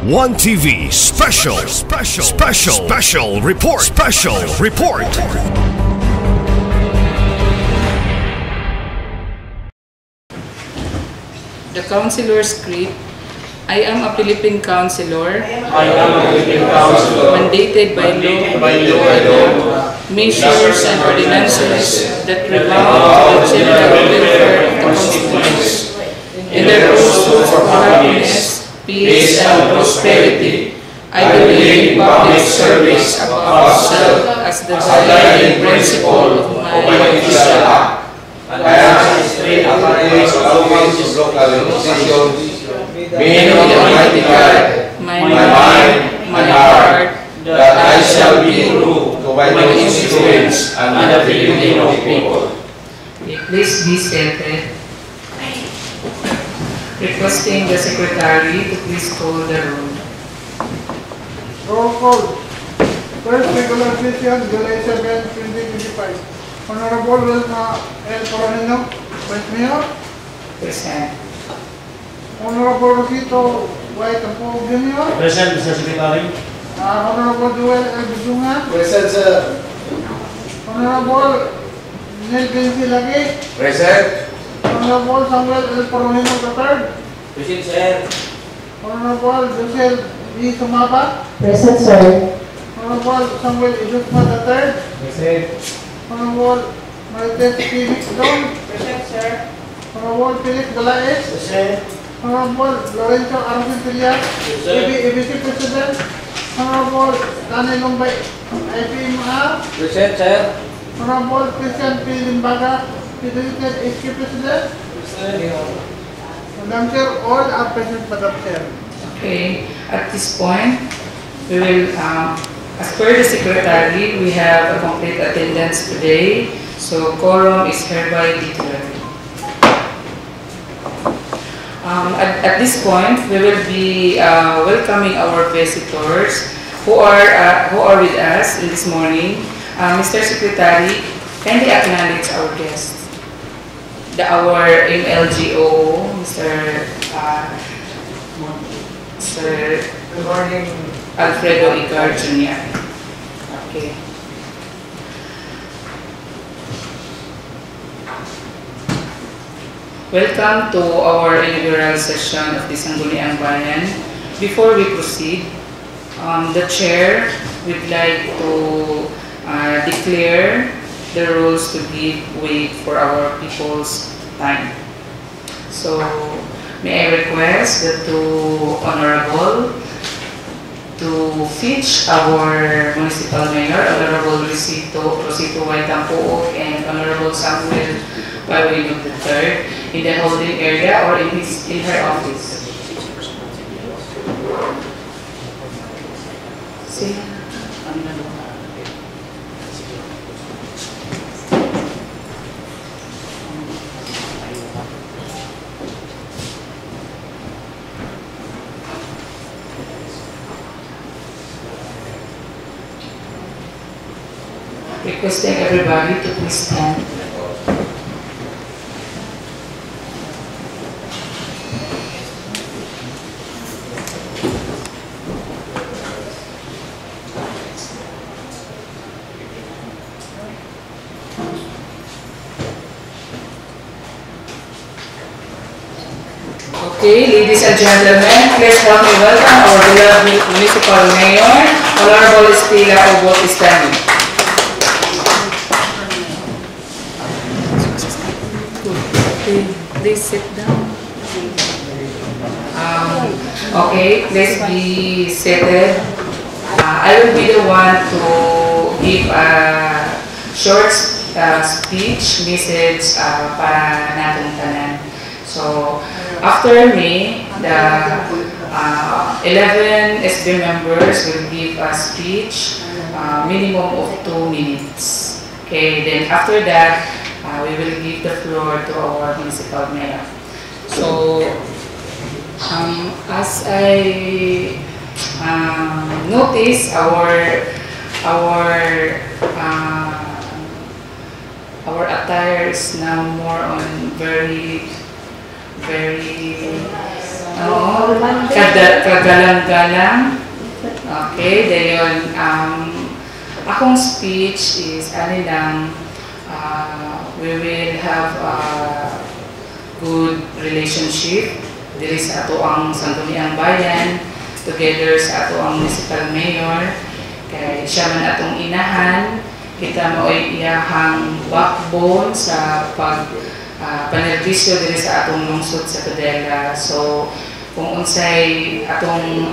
One TV special report. The Councilor's Script. I am a Philippine Councilor, mandated by law, measures and ordinances that rebound to the general welfare of the constituents, and the pursuit of happiness, peace, and prosperity. I believe in public service above self as the guiding principle of my official act. And I am straight according to always local positions, being of the Almighty God, my mind, my heart, that I shall be true to my constituents and the Filipino people. Please be seated. Requesting the Secretary to please call the roll. Roll call. First regular session, July 7, 2025. Honorable Wilma L. Coronino, Vice Mayor. Present. Honorable Rosito Y. Tampo Jr. Present, Mr. Secretary. Honorable Joel L. Bidunga. Present, sir. Honorable Nel Benzi Lagi. Present. Honorable Samuel L. Coronino III. Present, sir. Honorable Josel E. Sumaba. Present, sir. Honorable Samuel Idusma III. Present. Honorable Marites P. Don. Present, sir. Honorable Felix Galaes. Present. Honorable Lorenzo Argentilla, EBC President. Honorable Daniel Lombay, IPMR. Present, sir. Honorable Christian P. Limbaga, President, HK President. Madam Chair, all are present, Madam Chair. Okay, at this point, we will, as per the Secretary, we have a complete attendance today, so quorum is hereby declared. At this point, we will be welcoming our visitors who are with us in this morning. Mr. Secretary, kindly acknowledge our guests. Our MLGO, Mr. Good morning. Alfredo Igar Jr. Okay. Welcome to our inaugural session of the Sangguniang Bayan. Before we proceed, the Chair would like to declare the rules to give way for our people's time. So, may I request the two honorable to fetch our Municipal Mayor, Honorable Rosito Y. Tampo and Honorable Samuel Paluino III in the holding area or in her office. See? Requesting everybody to please stand. Okay, ladies and gentlemen, please help me welcome our beloved Municipal Mayor, Honorable Estela Obot Istani. Please sit down. Okay, please be seated. I will be the one to give a short speech message para natong tanan. So, after me, the 11 SB members will give a speech, minimum of 2 minutes. Okay, then after that, we will give the floor to our Municipal Mayor. So, as I notice, our attire is now more on very Oo, kagalang-galang. Okay, dayon, akong speech is, we will have a good relationship diri sa ato ang Sangguniang Bayan, together sa ato ang municipal mayor, kay siya man atong inahan, kita mao'y iyahang backbone sa panerbisyo diri sa atong lungsod sa Tudela. So, kung unsay atong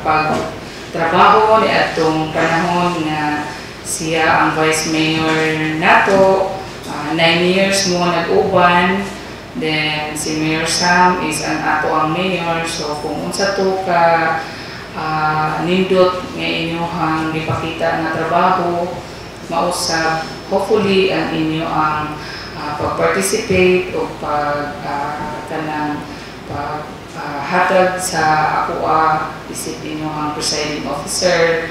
pagtrabaho ni atong panahon na siya ang vice mayor nato, 9 years mo nag-uban, then si Mayor Sam is ang ato ang mayor. So kung unsa to ka nindot nga inyohang gipakita nga trabaho, mausap hopefully ang inyo ang pag-participate o hatag sa ako isip inyo ang presiding officer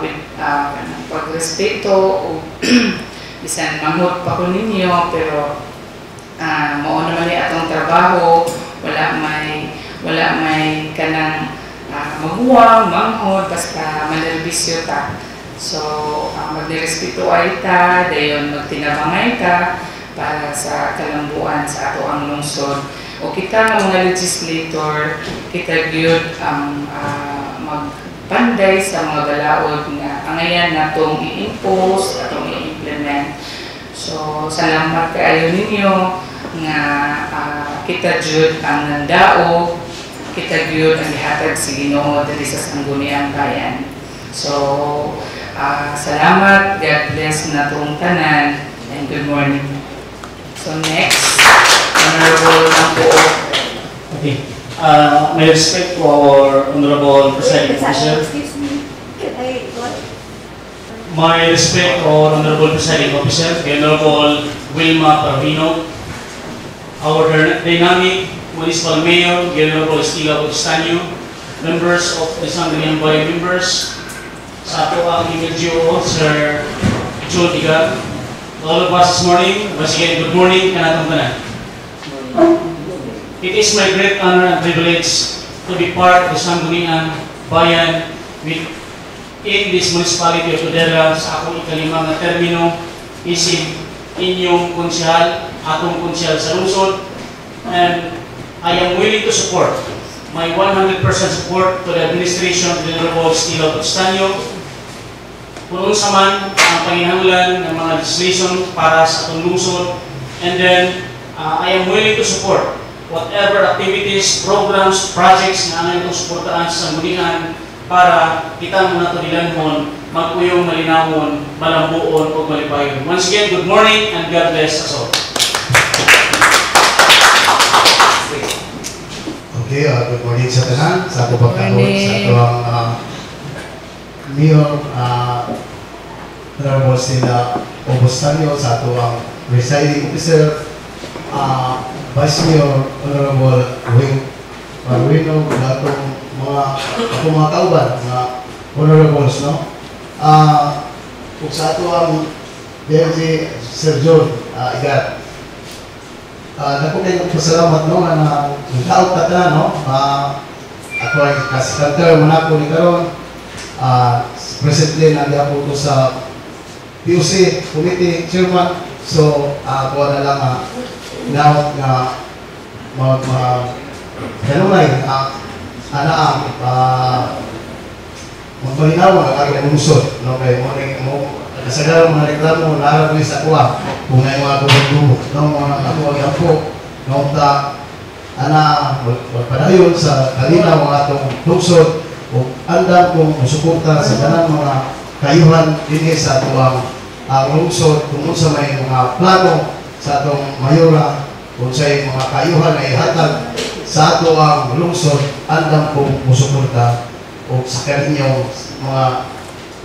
with pagrespeto o bisan manghod pa ko ninyo, pero mao naman ni atong trabaho, wala may kanang maguwang, manghod, basta manerbisyo ta. So, magnirespeto ay ta, dayon magtinabangay ta para sa kalambuan sa ato ang lungsod. O kita nga mga legislator, kita gyud ang magpanday sa mga balaod nga angayan natong i-impose, atong i-implement. So, salamat kaayo ninyo nga kita jud ang nandao, kita jud ang gihatag sa Ginoo diri sa Sangguniang Bayan. So, salamat, God bless natong tanan, and good morning. So next, Honorable Nampo. Okay. My respect to our Honorable Presiding Officer. Excuse me. Can I what? My respect to our Honorable Presiding Officer, the Honorable Wilma Parvino, our dynamic Municipal Mayor, the Honorable Estila Bustanyo, members of the Sangguniang Bayan members, sa ato ang MLGO, Sir Joe Diga, all of us this morning, once again, good morning, kanatong tanan. It is my great honor and privilege to be part of the Sangguniang Bayan in this municipality of Tudela sa akong ikalimang na termino, isip inyong konsyal, atong konsyal sa lungsod, and I am willing to support my 100% support to the administration of the Honorable Estila Bustanyo kung unsa man ang panginahanglan ng mga legislation para sa atong lungsod, and then I am willing to support whatever activities, programs, projects na ang itong suportaan sa Sanggunian para kita mga tulilanhon, magpuyong malinawon, malambuon o malipayon. Once again, good morning and God bless us all. Okay, good morning sa tanan, sa ato pagkakot, sa ato ang Mayor, Honorable Estila Bustanyo, sa ato ang presiding officer, Vice Mayor, Honorable Wing Marwino, na itong mga kauban, mga honorables, no? Kung sa ato ang DMG Sir John Igat, naku kayo pasalamat, no, na nag-out ka na, no? Ako ay kasikanter manako ni karon, presently nandiyan po sa PUC Committee Chairman. So, ako na lang now na kanunay magbalinaw ang aking lungsod, no? Kaya mo kasagaran mga reklamo na araw sa kuha kung may mga gubog-gubog, no? Mga ako ang po, no? Magpadayon sa kalinaw ang atong lungsod o andam kung suporta sa ganang mga kayuhan din sa atong lungsod, kung sa may mga plano sa atong mayora, kung sa mga kayuhan ay hatag sa atong lungsod, andam kung suporta o sa kaninyong mga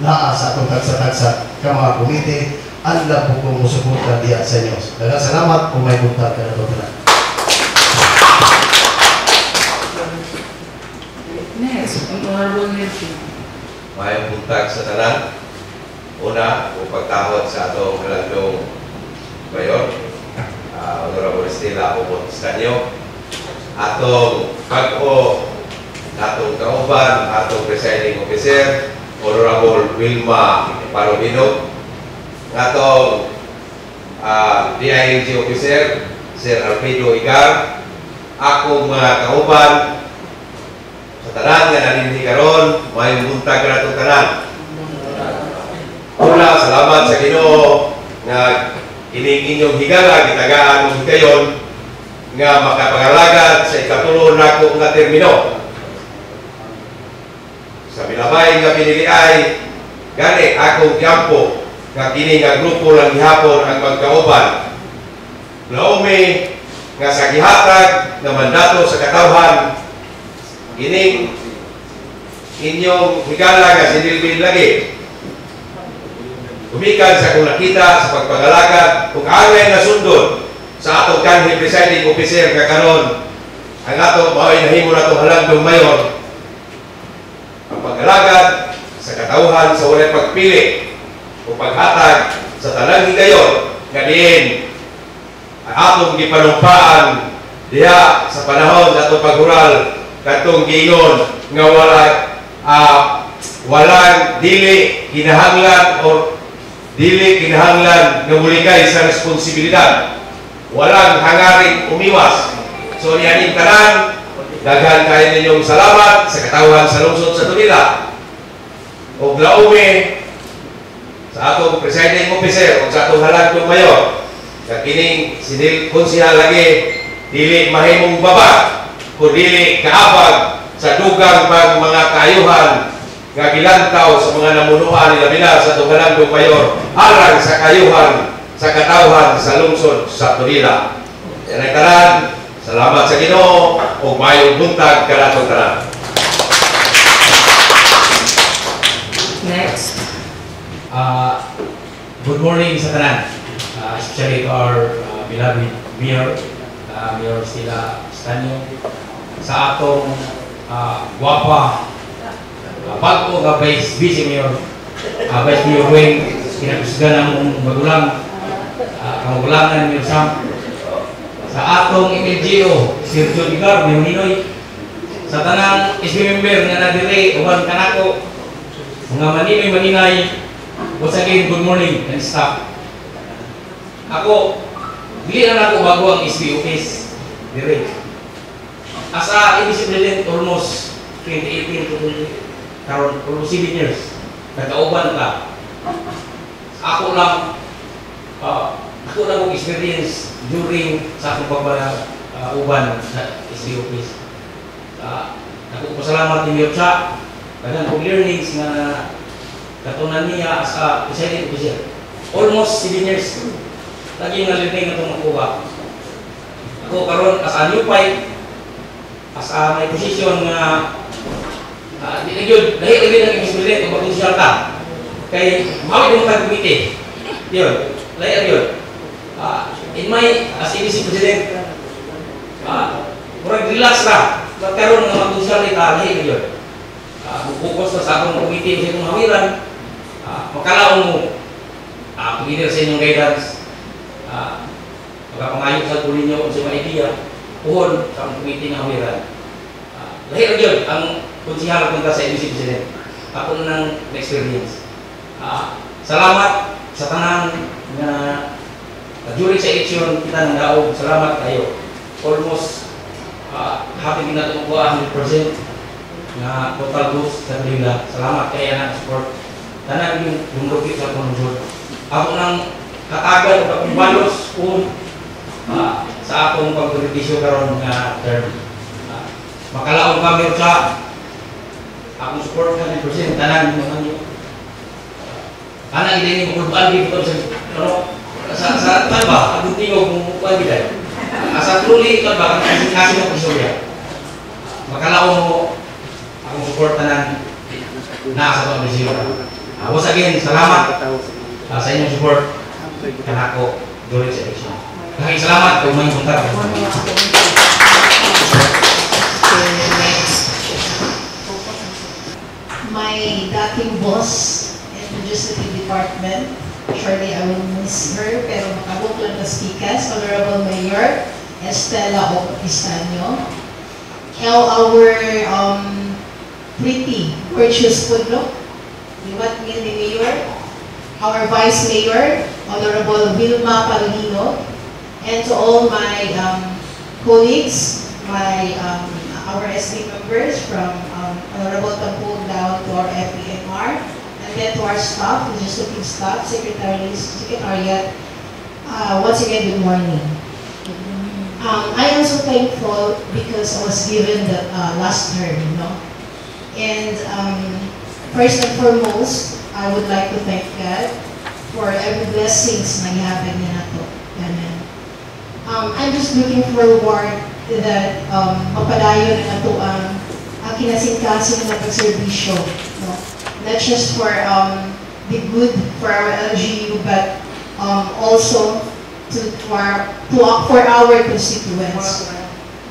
naa sa atong tagsa-tagsa ka mga komite, andam po kung suporta diya sa inyo. Daghang salamat kung may buntag ka na ito. Next, Honorable Nelson. May buntag sa tanan. Una, o pagtahod sa atong halandong mayor, Honorable Estila Bustanyo. atong pag-o atong kauban, atong presiding officer, Honorable Wilma Parobino, atong DILG officer, Sir Alfredo Igar, akong mga kauban, sa tanan nga naninhi karon, may buntag na itong tanan. Una, salamat sa Ginoo nga ining inyong higala, gitagaan mong higayon nga makapangalagad sa ikatulo na ko nga termino. Sa bilabay nga pinili ay gani akong kampo nga kini nga grupo lang gihapon ang magkauban. Laumi nga sa gihatag nga mandato sa katawhan ining inyong higala nga sinilbil lagi. Umikan sa kung nakita sa pagpagalagad kung angay na sundod sa atong kanhi presiding officer nga karon ang ato mao'y nahimo na itong halandong mayor ang paggalagad sa katawhan sa walay pagpili o paghatag sa tanang higayon nga diin ang atong gipanumpaan diha sa panahon sa atong paghural katong giingon nga walang dili kinahanglan o dili kinahanglan nga mulikay sa responsibilidad. Walang hangaring umiwas. So niyaning tanan, daghan kayo ninyong salamat sa katawhan sa lungsod sa Tunila. O glaume sa atong presiding officer o sa atong halagdong mayor. Sa kining konsihal lagi, dili mahimong baba o dili kaabag sa dugang mga kaayuhan nga gilantaw sa mga namunuan nila bila sa atong halagdong mayor alang sa kaayuhan sa katawhan sa lungsod sa Tunila. Yan tanan, salamat sa Ginoo o mayong buntag kanatong tanan. Next. Good morning sa tanan, especially to our beloved Mayor, Mayor Stella Estanio, sa atong guwapa, bago nga Vice Mayor, Vice Mayor Wing, kinakusgan ng magulang, kamugulangan Mayor Sam, sa atong MLGO, Sir John Igar, Mayor Ninoy, sa tanang SB member nga nadire, uban kanako, mga maninoy-maninay, once again, good morning and staff. Ako, dili na ako bago ang SB office, dire. As a ABC President, almost 2018 to karon almost 7 years, nagkauban ka. Ako lang experience during sa akong pagpauban sa SB office. Ako pasalamat ni Mayor Cha, daghang kong learnings nga katunan niya as a presiding officer. Almost 7 years. Lagi nga learning na itong makuha. Ako karon as a new fight, as a may position nga dahil ng experience kung mag-consider ka kay mawag yung mag-committee yun, lahat yun in my as ABC President murag relax na magkaroon ng mag-consider ka lahat yun focus na sa akong committee sa itong hawiran makalaon mo pag-leader sa inyong guidance magkapangayot sa tuloy nyo sa mga idea puhon sa akong committee ng hawiran lahat yun ang konsihal punta sa ABC President. Ako nang experience. Salamat sa tanan na during sa eleksyon kita nang daog. Salamat kayo. Almost happy din na tumukuha 100% na total boost sa kanila. Salamat kaya na support. Tanan yung lumulupit sa konjur. Ako nang katagal o kapibalos kung sa akong pagkritisyo karon nga term. Makalaon kami sa akong support ka ng percent, tanan mo naman yun. Anak hindi makulbaan dito sa talba, akong tingog kung kuwan biday. Asa truly talba, kasi mo pisorya. Makalaon mo akong support tanan na sa itong resyo. Once again, salamat sa inyong support kanako during sa election. Kahit salamat kung may punta. My dating boss in the Legislative Department, surely I will miss her, pero makabot lang na speakers, Honorable Mayor Estela Estanio, our pretty, virtuous Pudlo, the Mayor, our Vice Mayor, Honorable Vilma Palomino, and to all my colleagues, our SB members from Honorable Tampung down to our FPMR, and then to our staff, legislative staff, secretariat. Once again, good morning. I am so thankful because I was given the last term, And first and foremost, I would like to thank God for every blessings na i-happen niya na to. I'm just looking forward that mapadayon na ito ang kinasingkasin na pagserbisyo. Not just for the good for our LGU, but also for our constituents.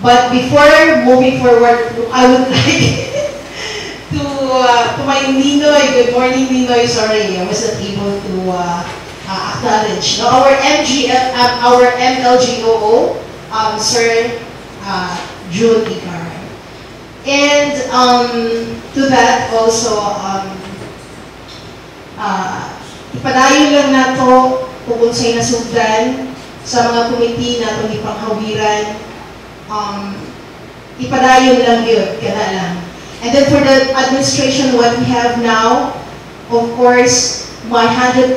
But before moving forward, I would like to my Ninoy, good morning Ninoy, sorry, I was not able to acknowledge. Our MLGOO, Sir June Icar. And to that also, ipadayon lang nato kung sa'y nasugdan sa mga komite na itong ipanghawiran, ipadayon lang yun, kana lang. And then for the administration, what we have now, of course, my 100%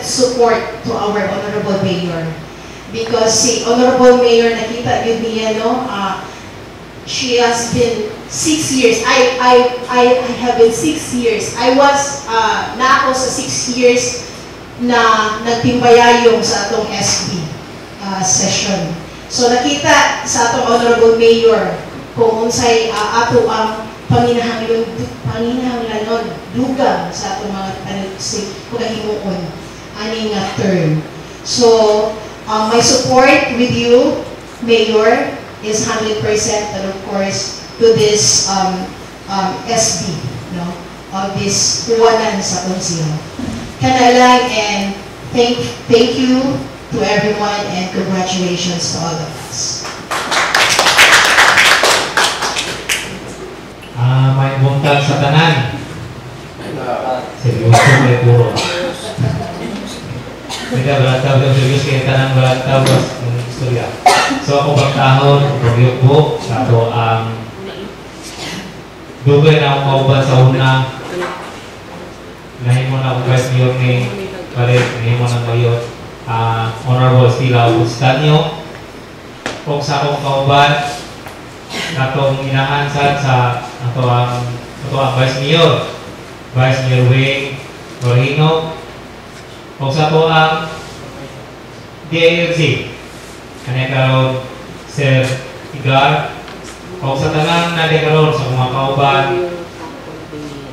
support to our Honorable Mayor. Because si Honorable Mayor, nakita yun niya, she has been 6 years. I have been 6 years. I was na ako sa 6 years na nagtimbayayong sa atong SB session. So nakita sa atong Honorable Mayor kung unsay ato ang panginahanglan dugang sa atong mga paghimuon aning term. So my support with you, Mayor, is 100%, and of course to this SB, of this puwanan sa konsiyo. Kana lang, and thank you to everyone, and congratulations to all of us. May buntag sa tanan. Seryoso may puro. Kita belantaw daw serius kaya tanan belantaw ng istorya. So ako bagtahon, pagyupo, sa ato ang dugay na akong kauban sa una. Nahimo na akong vice mayor ni Palit, nahimo na mayor Honorable Stila Augustanio. Kung sa akong kauban, natong inahansan sa ato ang Vice Mayor Wing Morino. Kung sa ato ang DILG, kanay karon Sir Igar. Kung sa tanan na karon sa mga kauban,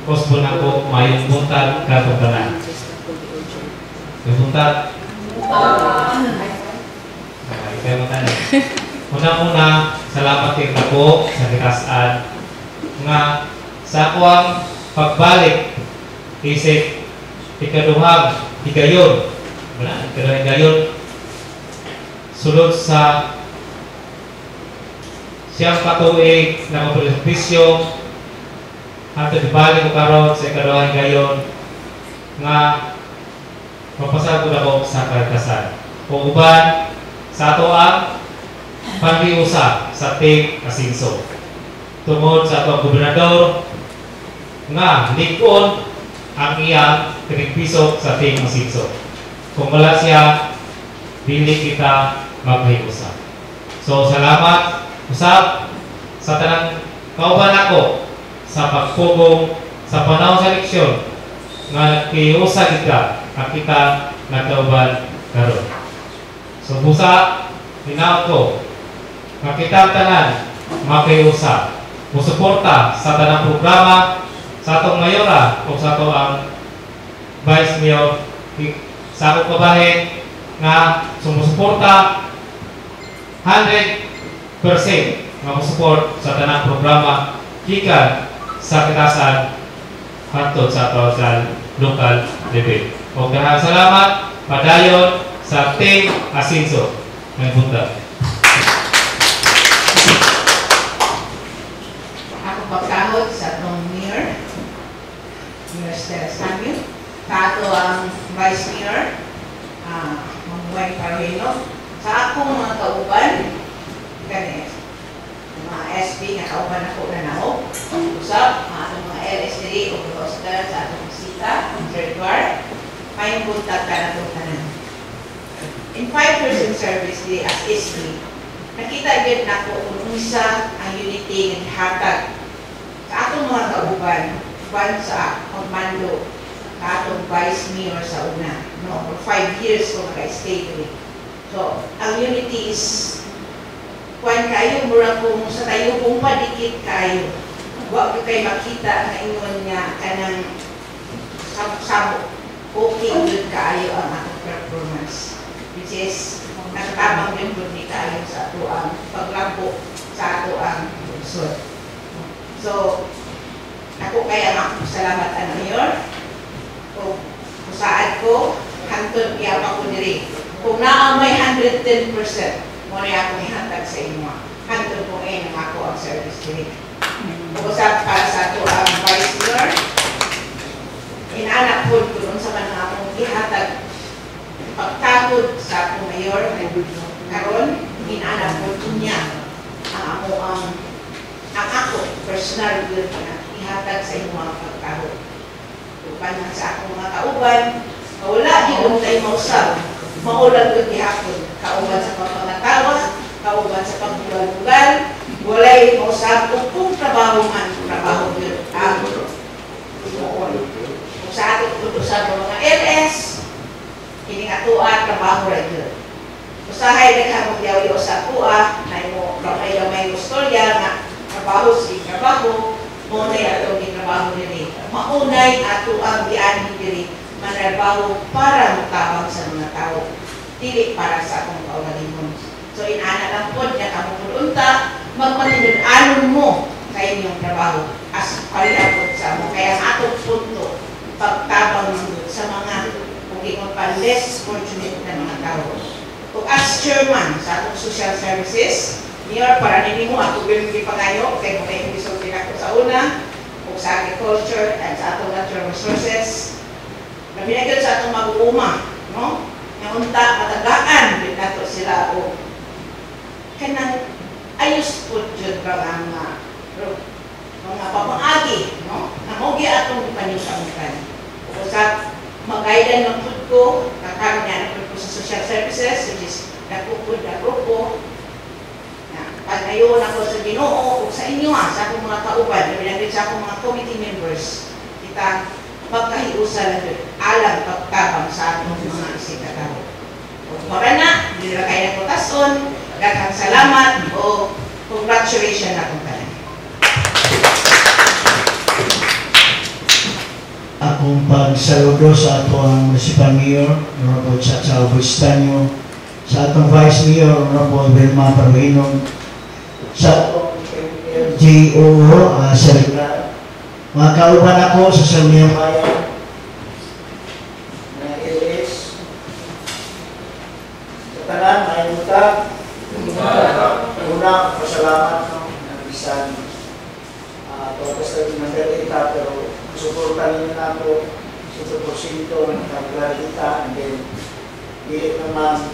kuspo na ko mayong buntag katong tanan. Yung buntag? Ikaw mo tanan. Una-una, salamat din ako sa kitasan nga sa ako ang pagbalik isip ikaduhang higayon sulod sa siyang katuig na mabulispisyo at ibalik ko karon sa ikaduhang higayon nga mapasal ko na ko sa kalikasan kung uban sa ato ang panliusa sa Team Asinso tungod sa atong gobernador nga likon ang iyang pinagpisok sa Team Asinso. Kung wala siya, dili kita maghiusa. So salamat usab sa tanang kauban ako sa pagpugong sa panahon sa eleksyon nga kiusa kita nagkauban karon. So busa hinaot ko makita tanan makiusa musuporta sa tanang programa sa atong mayora o sa ato ang Vice Mayor sa akong kabahin nga sumusuporta 100% nga musuport sa tanang programa gikan sa kitasan hangtod sa ato sa local level. O daghang salamat padayon sa Team Asinso ng buntag. pagkahod sa atong mayor, Mayor Stella Samuel, sa ato ang Vice Mayor, Mabuhay Parhino, sa akong mga kauban, kani, mga SB nga kauban ako na nao, usap, atong mga LSD o Hoster sa atong bisita, ang territoire, may buntag ka na itong tanan. In 5 years in service, as SB, nakita agad na ko kung isa ang unity ng hatag sa atong mga kauban, ban sa komando, sa atong Vice Mayor sa una. No? For 5 years ko naka-stay dito. So, ang unity is kuwan kayo, mura kung sa tayo kung padikit kayo. Huwag ko kayo makita na ingon nga kanang sabok-sabok. Okay, good kayo ang atong performance. Which is, nakatabang din po ni kayo sa ato ang paglampo sa ato ang lungsod. So, ako kaya salamat ang mayor. Kung saad ko, hantod iya pa ko diri. Kung naamay 110%, muna akong ihatag sa inyo. Hantod ko ngayon ang ako ang service diri. Kung sa para sa ato ang Vice Mayor, inaanak po ko sa mga akong ihatag pagtakod sa akong mayor karon inaanak po niya ang ako personal will na ihatag sa inyong mga pagtakod upan sa akong mga kauban wala din tayo mausap maulang ko gihapon kauban sa pagpangatawa kauban sa pagbugal-bugal walay mausap kung trabaho man trabaho yun ang kung sa ating utusan ng mga LS kining atoa trabaho ra gyud. Usahay daghang magyawi sa atoa nay mo gamay istorya nga trabaho si trabaho mo nay ato ni trabaho diri. Maunay ato ang giani diri manarbaho para mutabang sa mga tao. Dili para sa akong kaugalingon. So inana lang pod nga kamo pulunta magpatinud-anon mo sa inyong trabaho as palapod sa mo kaya ang atong punto pagtabang sa mga kung pa less fortunate na mga tao. Kung as chairman sa atong social services, Mayor, para nini mo ato bilgi pangayo, kay mo kayo bisulti ako sa una, kung sa agriculture at sa atong natural resources, na binagyan sa atong mag-uuma, no? Nga unta, matagaan, din nato sila o kanang ayos po dyan ba ang mga papaagi, no? Na mogi atong ipanisamukan. Kung sa mag-guide ng food ko, nakaroon niya ng food ko sa social services, which is nagpupod na grupo. Pag ngayon ako sa Ginoo, o sa inyo sa akong mga kauban, nabinagin sa akong mga committee members, kita magkahiusa na doon, alam pagtabang sa atong mga isip na tao. Kung mara na, hindi na kaya ko tason, daghang salamat, o congratulations na kung tayo. Akong pagsaludo sa ato ang Municipal Mayor, Honorable Chacha Bustanyo, sa atong Vice Mayor, Honorable Vilma Parhino, sa atong LGO, Serena, mga kauban ako sa Sarmiang Bayan, mga LS, sa tanan, may mutag, una, pasalamat ng bisan, tapos na ita, pero suportan ninyo nato 100% ng paglalita and then hindi naman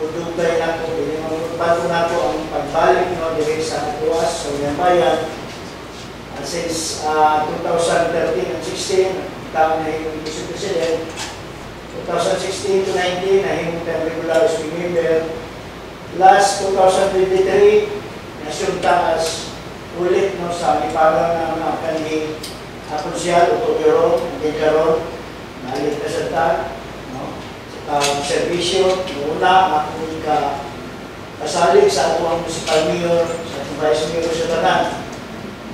udugay na po, hindi naman bago na po ang pagbalik dito sa Atuas, sa Bayan. Since 2013 and 16, taon na yung Vice President, 2016 to 19, nahimong tayo regular speaking member. Last 2023, nasyunta as ulit sa iparang ng mga kanyang konsyal, utogero, nagkakaroon, nalit na sa ta, servisyo, una, akong kasalig sa atong Municipal Mayor, sa atong Vice Mayor sa tanan,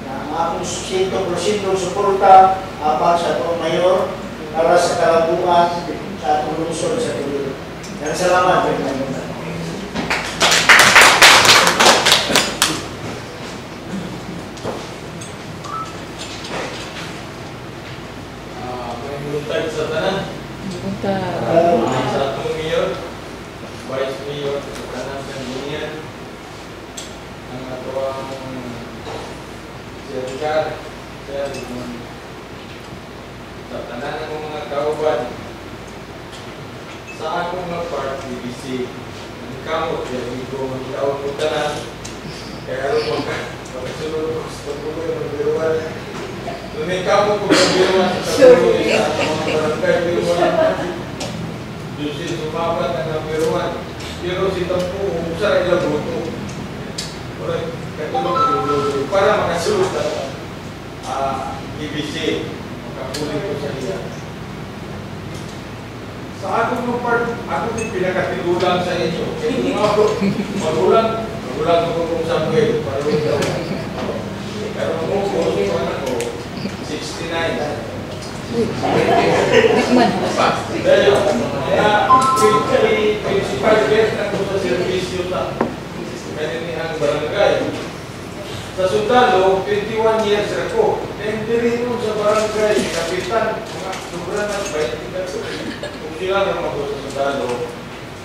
na ang akong 100% suporta, apat sa atong Mayor, para sa kalabuan, sa atong lungsod sa tuloy. Yan, salamat. Buntag sa tanan. Sa atong mayor, vice mayor, sa tanan sa Bunian, ang atuang si Richard, Sir, good morning. Sa tanan ng mga kauban, sa akong mga part, BBC, ang kamot, yung ito, mag-iaw mo tanan, kaya alam magkasunod ko sa pagbuloy ng biruan. Nung may kamot ko ng biruan, sa pagbuloy sa mga barangay biruan, doon siya sumabat ng biruan. Pero si Tampo, umusara ilang buto. Para makasulot na BBC, makakulit ko sa iya. Sa akong mga part, ako din pinakatigulang sa inyo. Kaya kung ako, magulang ko kung Samuel, para rin daw. Pero ako, ako, 69. Dahil, mga 25 years na ko sa servisyo sa kaninihang barangay. Sa sundalo, 21 years ako. Nandiri nun sa barangay, kapitan, mga sobra na 20 na. Kung sila naman ako sa sundalo,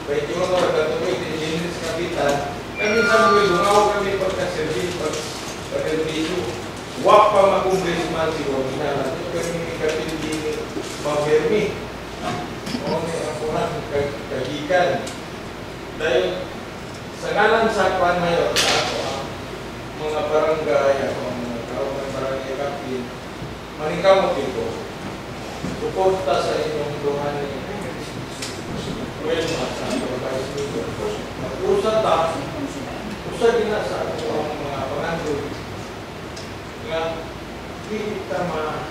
21 oras na ito, 18 years kapitan, kami sa mga dungaw kami pagka-service, pagka-servisyo. Wak pa ma-congressman si Wabina. Ito kami kapildi ni Mavermi. O, may ako na kagikan. Dahil sa ngalan sa kwan ngayon, ako mga barangay, ako mga kauban barangay kapil, maningkamot ito. Suporta sa inyong duhan ni Wilma sa Vice Mayor. Mag-usa ta, usa din na sa ako ang mga pangandoy nga hindi tama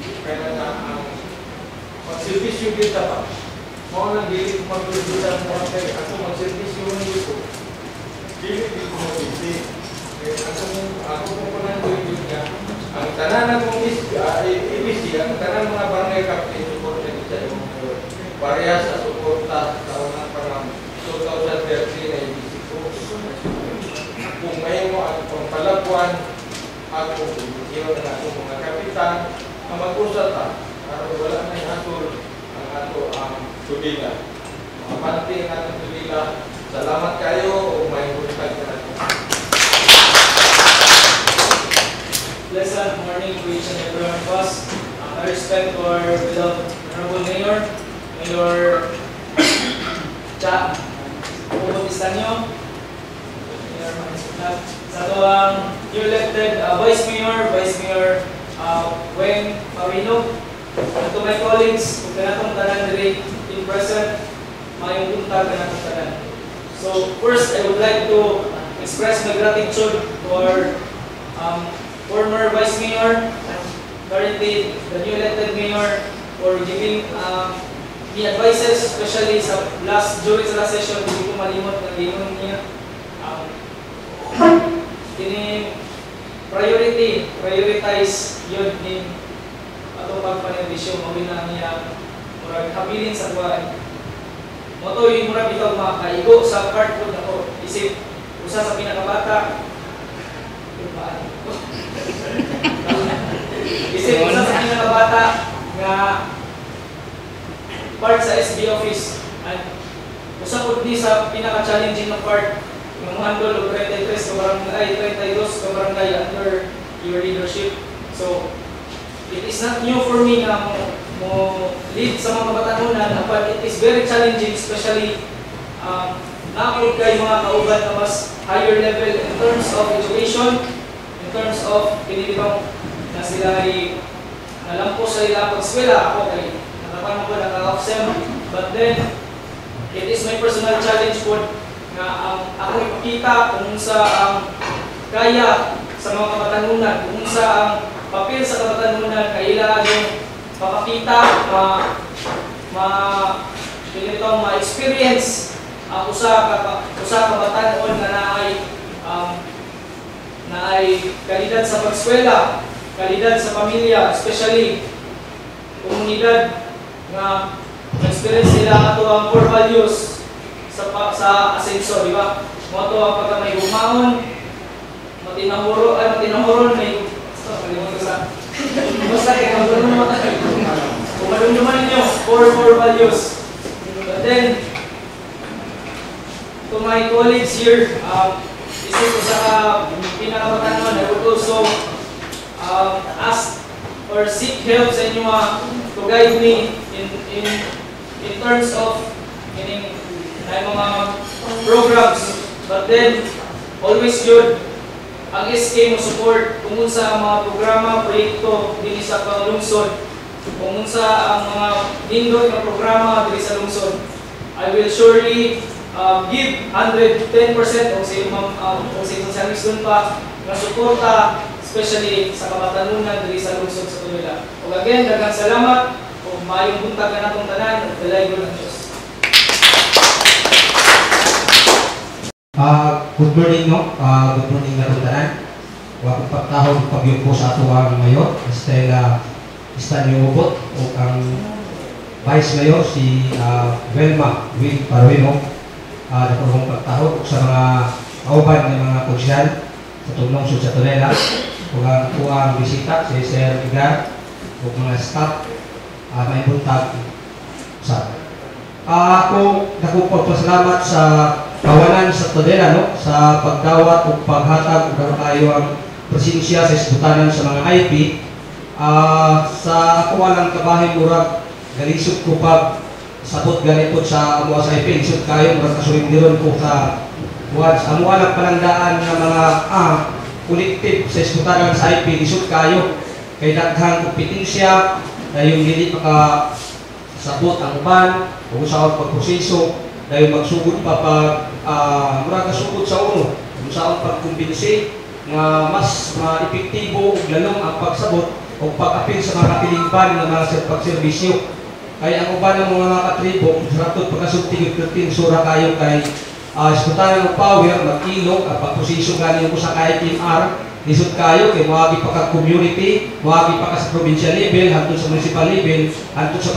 kaya na ang magservisyo dito pa. Mao nang dili ko magservisyo mo kay ako magservisyo nito. Dili ko magservisyo. Ako po pangandoy dito nga ang tanan ng ibisi, ang tanan mga barangay captain support na sa imong parehas sa suporta sa unang parang 2013 na ibisi ko. Kung ngayon mo ang pangpalapuan, ako, yun ang ako mga kapitan, ang mag-usata, para wala na yung hatol ang ato ang tulila. Mga panti ang atong tulila. Salamat kayo o may hutag na natin. Pleasant morning to each and every one of us. I respect our beloved Honorable Mayor, Mayor Cha Pupulistanyo, sa ito ang new elected Vice Mayor Weng Marino, and to my colleagues, kung kanatong tanan diri in present, mayong buntag kanatong tanan. So first, I would like to express my gratitude to our former Vice Mayor and currently the new elected Mayor for giving me advices, especially during sa last session, hindi ko malimot ng limon niya. Prioritize yun din atong pagpanibisyo, mawin na niya murag habilin sa buwan. Moto yung murag ito makaigo sa part food ako, isip usa sa pinakabata isip usa sa pinakabata nga part sa SB office at usa po di sa pinaka-challenging na part yung handle of 33 ka barangay, 32 ka barangay under your leadership. So, it is not new for me na mo lead sa mga batanunan, but it is very challenging, especially naapod kayo mga kauban na mas higher level in terms of education, in terms of pinilibang na sila ay nalampo sa ilang pag-eskwela. Ako kay nakapan ko naka-off-sem, but then it is my personal challenge po na ako ipakita kung sa ang kaya sa mga kabatanunan, kung sa ang papel sa kabatanunan, kailangan yung papakita, ma-experience usa kabatanon na naay kalidad sa pag-eskwela, kalidad sa pamilya, especially komunidad nga experience nila ato ang core values sa asenso, di ba? Mo to ang pagka may gumaon, matinahuron may basta kay kung malunduman ninyo core values. But then to my colleagues here, isip ko sa pinakabatanon, I would also ask or seek help sa inyo to guide me in terms of mga programs. But then, always good ang SK mo support kung unsa ang mga programa, proyekto din sa panglungsod, kung unsa ang mga nindot na programa din sa lungsod. I will surely give 110% o sa isang service dun pa na suporta, especially sa kabatanunan din sa lungsod sa Tulola. O again, daghang salamat o maayong buntag na natong tanan, dalay ko ng Diyos. Good morning, no? Good morning na tanan. Wakong pagtahon pagyupo sa ato ang mayor, Estela Estanio Ubot, o ang Vice Mayor si Velma Will Paruino. Nakong pagtahon sa mga kauban ng mga konsyal sa tulong sa Tulela, o ang bisita si Sir Igar, o mga staff, may buntag sa ako nagpapasalamat sa kawanan sa Tulela, no? Sa pagdawat o paghatag o tayo ang presensya sa isbutanan sa mga IP. Sa ako walang kabahin murag galisod ko pag sabot ganito sa amuha sa IP. Isod kayo murag kasurindiron ko sa amo walang palandaan ng mga kolektif sa isbutanan sa IP. Isod kayo kay daghang kompetensya na yung hindi maka sabot ang ban o sa pagproseso dahil magsugod pa pag murag kasugod sa uno kung saan pagkumbinsi nga mas epektibo o lalong ang pagsabot o pag-apil sa mga kapiling ban ng mga pagserbisyo. Kaya ang uban ng mga katribo, ratod pagkasubtigil 13 sura kayo kay isbutanan ng power, mag-ilog at pagproseso galing ko sa KIPMR, lisod kayo kay mawagi pa ka-community, mawagi pa ka sa provincial level, hantod sa municipal level, hantod sa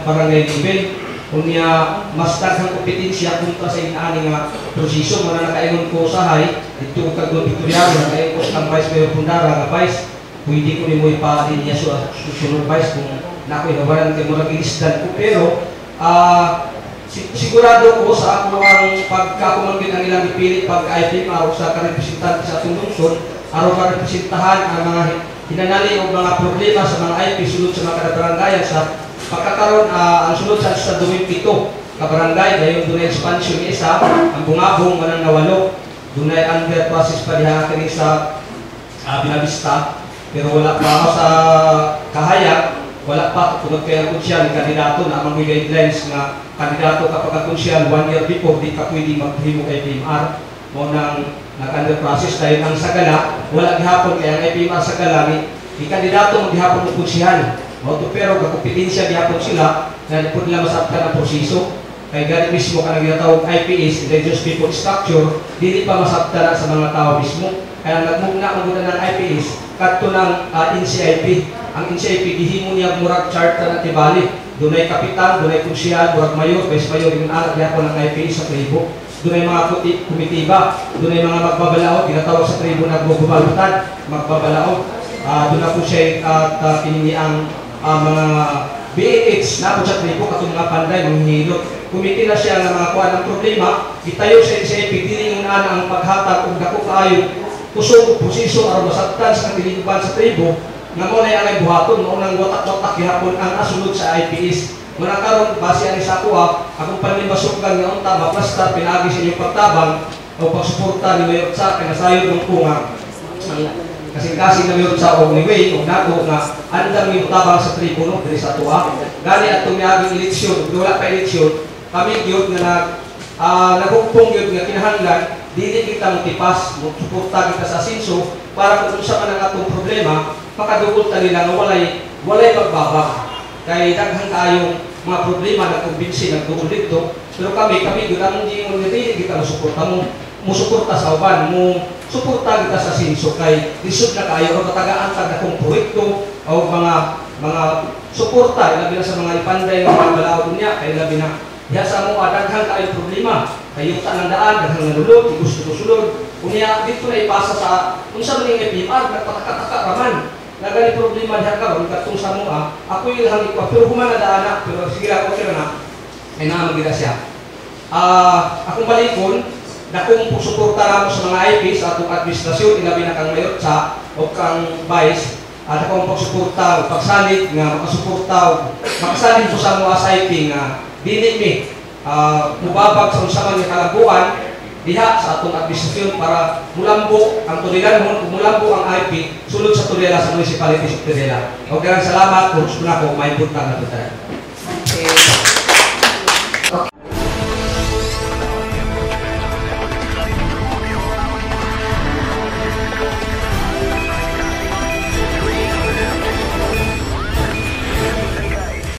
barangay level. Kunya mas daghang kompetensya kontra sa inaani nga proseso mo na nakaingon ko usahay dito ko kag Victoriano nakaingon ko sa Vice Mayor Pundara nga Vice pwede ko nimo ipa-din niya susunod Vice kung nakoy nawalan kay murag ilisdan ko pero sigurado ko sa ako ang pagkakumangkin ang ilang ipilit pag-IP o sa karepresentante sa atong lungsod aron karepresentahan ang mga hinanali o mga problema sa mga IP sulod sa mga kadabarangayan sa pagkakaroon ang sunod sa 27 kabarangay dahil doon expansion isa ang Bungabong manang nawalo doon ay under process pa diha kini sa Binavista pero wala pa ako sa Kahayag wala pa tungod kay ang konsyal kandidato na ang mga guidelines nga kandidato kapag ang konsyal 1 year before di ka pwede maghimo kay PMR mo nang nag-under process dahil ang Sagala wala gihapon kay ang PMR Sagala ni kandidato maghihapon ng konsyal pero kakumpetensya gihapon sila na di po nila masabtan ang proseso kay gani mismo ka nagtawag IPS, Indigenous People Structure, dili pa masabtan sa mga tao mismo. Kaya nagmugna ang ng IPS kadto ng NCIP. Ang NCIP gihimo niya murag charter na tibali. Dunay kapitan, dunay konsyal, murag mayor, vice mayor yung anak gihapon ng IPS sa tribo. Dunay mga komitiba, dunay mga magbabalaod, ginatawag sa tribo na gubalbutan, magbabalaod. Doon na po siya at pinili ang mga BH na po sa tribo katong mga panday, mga hilot. Kumiti na siya ng mga kuha ng problema, itayo siya sa ipigdiling na ang paghatag kung dako kaayo kusog posiso aron masabtan sa katilingban sa tribo nga mo na ang buhaton mo nang watak-watak gihapon ang asulod sa IPS. Muna karon base ani sa kuha akong panlimbasukan nga unta maplasta pinagi sa inyong pagtabang o pagsuporta ni Mayor sa kanasayon ng kunga. Kasi na meron sa og ni Way og nako nga andang mi tabang sa tribuno diri sa tuwa gani atong miaging eleksyon wala pa eleksyon kami gyud nga nagugpong gyud nga kinahanglan dili kita motipas mo suporta kita sa asenso para kung unsa man ang atong problema makadugol ta nila nga walay pagbaba kay daghang kayong mga problema na kumbinsi nagdugol dito pero kami gyud ang giingon nga dili kita mo suporta sa uban mo suporta kita sa asenso kay lisod na kayo o katagaan tag akong proyekto o mga suporta labi na sa mga ipanday nga mga balaod niya kay labi na diha sa mo daghang kayong problema kayo ta ng daan daghang nalulod gusto sulod unya dito na ipasa sa unsa man ning PMR nagpataka-taka raman nagani problema diha karon katong sa mo ako yung hangit ko pero humana daana pero sige ako kira na ay na magida siya akong balikon dakong suporta namo sa mga IP sa atong administrasyon ilabi na kang mayor sa o kang vice at akong pagsuportaw, pagsalig nga makasalig po sa mga SIP nga dili mi mubabag sa unsaman nga kalambuan diha sa atong administrasyon para mulambo ang Turilanhon, mulambo ang IP sulod sa Turela sa municipality sa Turela. O karang salamat kung gusto na ko may punta na ito. Okay.